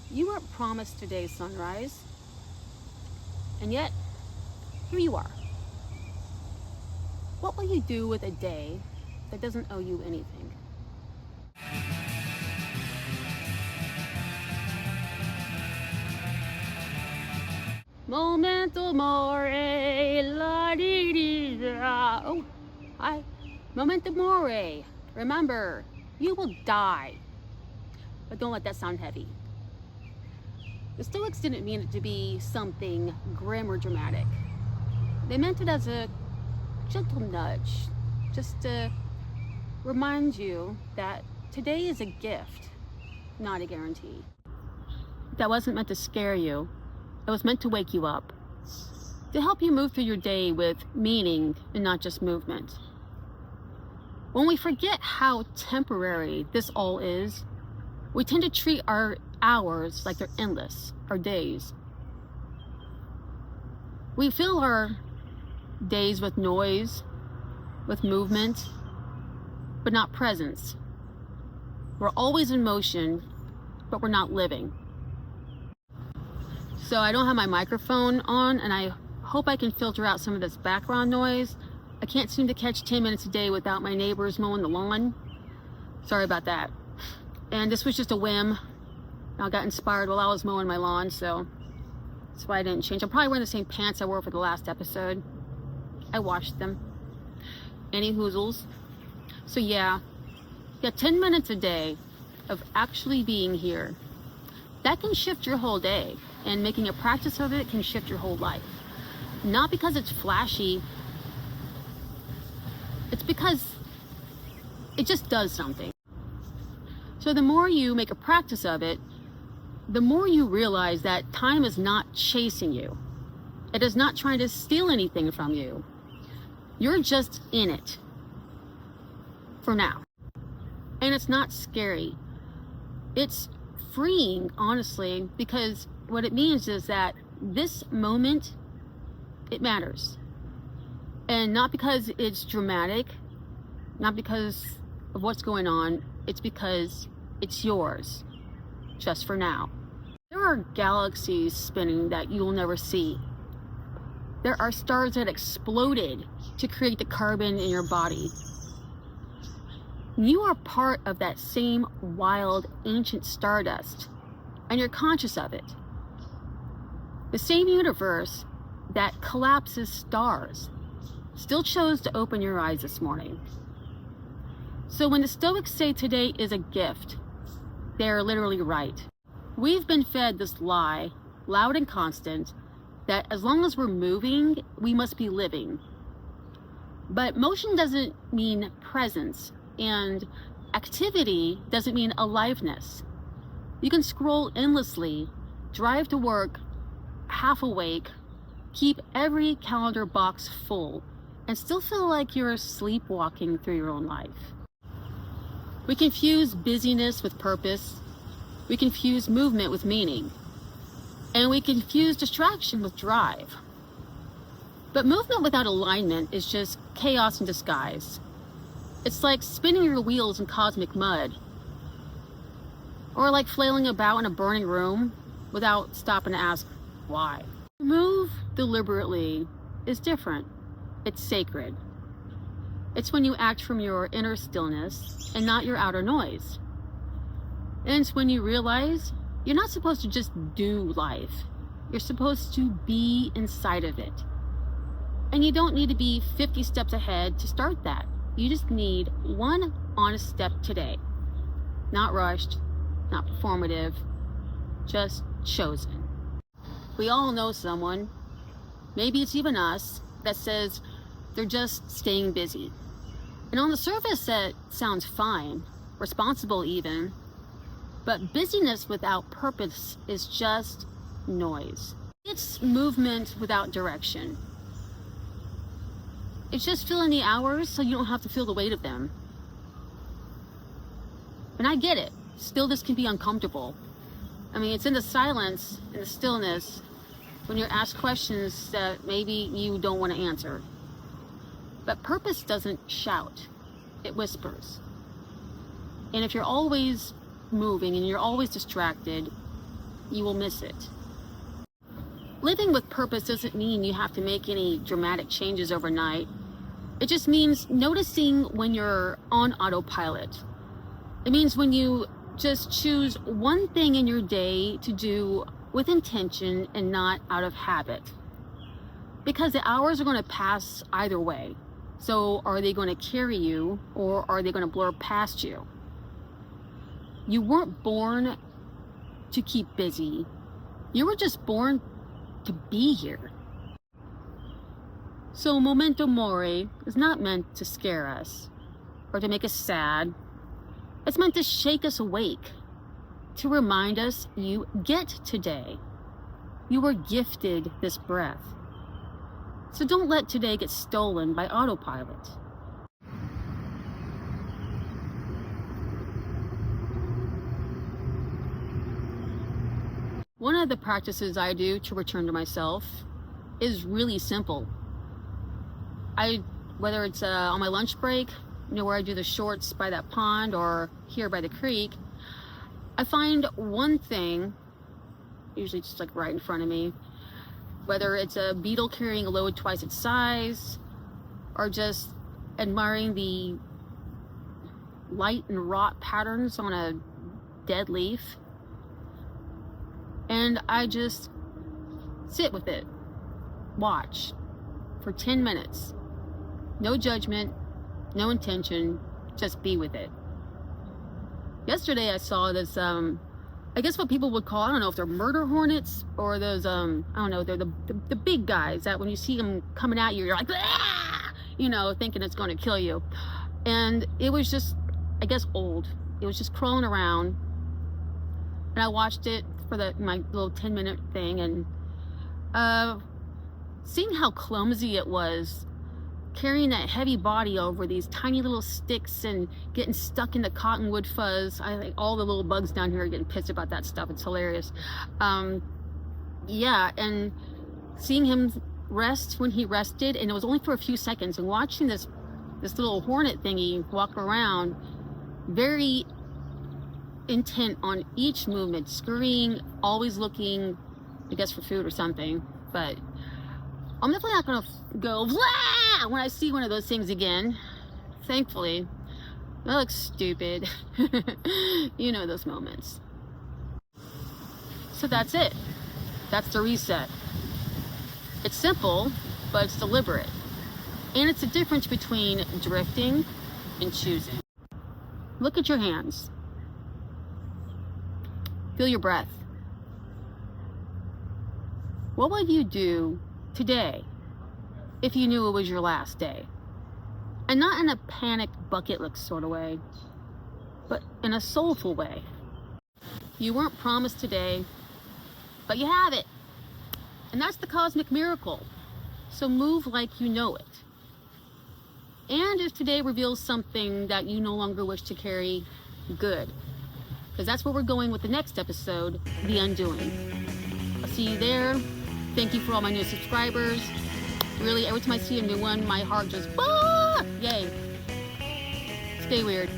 You weren't promised today's sunrise, and yet, here you are. What will you do with a day that doesn't owe you anything? Momento Mori, la di di da. Oh, hi. Momento Mori. Remember, you will die. But don't let that sound heavy. The Stoics didn't mean it to be something grim or dramatic. They meant it as a gentle nudge, just to remind you that today is a gift, not a guarantee. That wasn't meant to scare you. It was meant to wake you up, to help you move through your day with meaning and not just movement. When we forget how temporary this all is, we tend to treat our hours like they're endless, our days. We fill our days with noise, with movement, but not presence. We're always in motion, but we're not living. So I don't have my microphone on, and I hope I can filter out some of this background noise. I can't seem to catch 10 minutes a day without my neighbors mowing the lawn. Sorry about that. And this was just a whim. I got inspired while I was mowing my lawn, so that's why I didn't change. I'm probably wearing the same pants I wore for the last episode. I washed them. Any hoozles. So yeah, 10 minutes a day of actually being here. That can shift your whole day, and making a practice of it can shift your whole life. Not because it's flashy, it's because it just does something. So the more you make a practice of it, the more you realize that time is not chasing you. It is not trying to steal anything from you. You're just in it for now. And it's not scary. It's freeing, honestly, because what it means is that this moment, it matters. And not because it's dramatic, not because of what's going on, it's because it's yours, just for now. There are galaxies spinning that you'll never see. There are stars that exploded to create the carbon in your body. You are part of that same wild, ancient stardust, and you're conscious of it. The same universe that collapses stars still chose to open your eyes this morning. So when the Stoics say today is a gift, they're literally right. We've been fed this lie, loud and constant, that as long as we're moving, we must be living. But motion doesn't mean presence, and activity doesn't mean aliveness. You can scroll endlessly, drive to work half awake, keep every calendar box full, and still feel like you're sleepwalking through your own life. We confuse busyness with purpose. We confuse movement with meaning. And we confuse distraction with drive. But movement without alignment is just chaos in disguise. It's like spinning your wheels in cosmic mud. Or like flailing about in a burning room without stopping to ask why. To move deliberately is different. It's sacred. It's when you act from your inner stillness and not your outer noise. And it's when you realize you're not supposed to just do life. You're supposed to be inside of it. And you don't need to be 50 steps ahead to start that. You just need one honest step today. Not rushed, not performative, just chosen. We all know someone, maybe it's even us, that says they're just staying busy. And on the surface, that sounds fine, responsible even, but busyness without purpose is just noise. It's movement without direction. It's just filling the hours so you don't have to feel the weight of them. And I get it. Stillness can be uncomfortable. I mean, it's in the silence, in the stillness, when you're asked questions that maybe you don't want to answer. But purpose doesn't shout. It whispers. And if you're always moving and you're always distracted, you will miss it. Living with purpose doesn't mean you have to make any dramatic changes overnight. It just means noticing when you're on autopilot. It means when you just choose one thing in your day to do with intention and not out of habit. Because the hours are going to pass either way. So are they going to carry you, or are they going to blur past you? You weren't born to keep busy. You were just born to be here. So Momento Mori is not meant to scare us or to make us sad. It's meant to shake us awake, to remind us you get today. You were gifted this breath. So don't let today get stolen by autopilot. One of the practices I do to return to myself is really simple. Whether it's on my lunch break, where I do the shorts by that pond, or here by the creek, I find one thing, usually just like right in front of me, whether it's a beetle carrying a load twice its size, or just admiring the light and rot patterns on a dead leaf. And I just sit with it, watch for 10 minutes. No judgment, no intention, just be with it. Yesterday I saw this, I guess what people would call, I don't know if they're murder hornets or those, I don't know, they're the big guys that when you see them coming at you, you're like, ah! Thinking it's going to kill you. And it was just, I guess, old. It was just crawling around. And I watched it for my little 10-minute thing, and seeing how clumsy it was, carrying that heavy body over these tiny little sticks and getting stuck in the cottonwood fuzz. I think all the little bugs down here are getting pissed about that stuff. It's hilarious. Yeah, and seeing him rest when he rested, and it was only for a few seconds, and watching this little hornet thingy walk around, very intent on each movement, scurrying, always looking, I guess, for food or something. But I'm definitely not gonna go Vlah! When I see one of those things again. Thankfully. That looks stupid. You know those moments. So that's it. That's the reset. It's simple, but it's deliberate. And it's the difference between drifting and choosing. Look at your hands. Feel your breath. What would you do today if you knew it was your last day? And not in a panicked bucket list sort of way, but in a soulful way. You weren't promised today, but you have it. And that's the cosmic miracle. So move like you know it. And if today reveals something that you no longer wish to carry, good. Because that's where we're going with the next episode, The Undoing. I'll see you there. Thank you for all my new subscribers. Really, every time I see a new one, my heart just, yay. Stay weird.